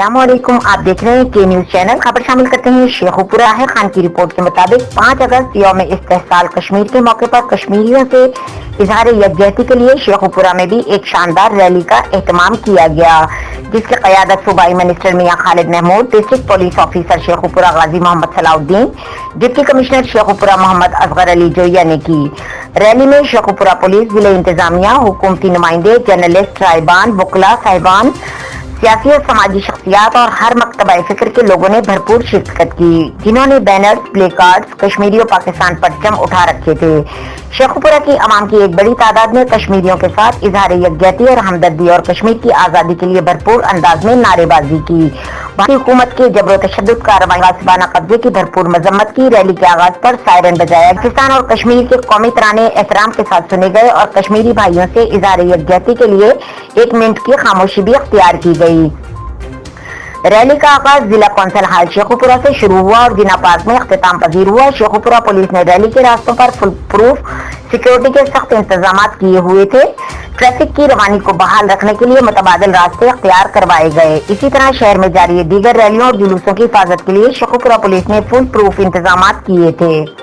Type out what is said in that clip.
अस्सलामुअलैकुम, आप देख रहे हैं के न्यूज चैनल। खबर शामिल करते हैं शेखुपुरा है खान की रिपोर्ट के मुताबिक 5 अगस्त यौम इस्तेहसाल कश्मीर के मौके पर कश्मीरियों से इजहार यकजहती के लिए शेखुपुरा में भी एक शानदार रैली का एहतमाम किया गया, जिसकी क़यादत सूबाई minister Mian Khalid Mahmood, district police officer Sheikhupura Ghazi Mohammad Salahuddin, deputy commissioner Sheikhupura Mohammad Asghar Ali Joya ने की। रैली में शेखुपुरा पुलिस, जिले इंतजामिया, हुकूमती नुमाइंदे, जर्नलिस्ट, रायबान, वकला साहिबान, सियासी और समाजी शख्सियात और हर मकतबा फिक्र के लोगों ने भरपूर शिरकत की, जिन्होंने बैनर्स, प्ले कार्ड्स, कश्मीरियों पाकिस्तान परचम उठा रखे थे। शेखुपुरा की अवाम की एक बड़ी तादाद ने कश्मीरियों के साथ इजहार यकजहती और हमदर्दी और कश्मीर की आज़ादी के लिए भरपूर अंदाज में नारेबाजी की। भारतीय हुकूमत के जबर तशद्दुद कार्रवाई गासिबाना कब्जे की भरपूर मजम्मत की। रैली के आगाज पर सायरन बजाया, पाकिस्तान और कश्मीर के कौमी तराने एहतराम के साथ सुने गए और कश्मीरी भाइयों से इजहार यकजहती के लिए 1 मिनट की खामोशी भी अख्तियार की गई। रैली का आगाज जिला कौंसिल हाल शेखुपुरा से शुरू हुआ और जिना पार्क में अख्तिताम पजीर हुआ। शेखुपुरा पुलिस ने रैली के रास्तों पर फुल प्रूफ सिक्योरिटी के सख्त इंतजाम किए हुए थे। ट्रैफिक की रवानी को बहाल रखने के लिए मुतबादिल रास्ते अख्तियार करवाए गए। इसी तरह शहर में जारी दीगर रैलियों और जुलूसों की हिफाजत के लिए शेखुपुरा पुलिस ने फुल प्रूफ इंतजाम किए थे।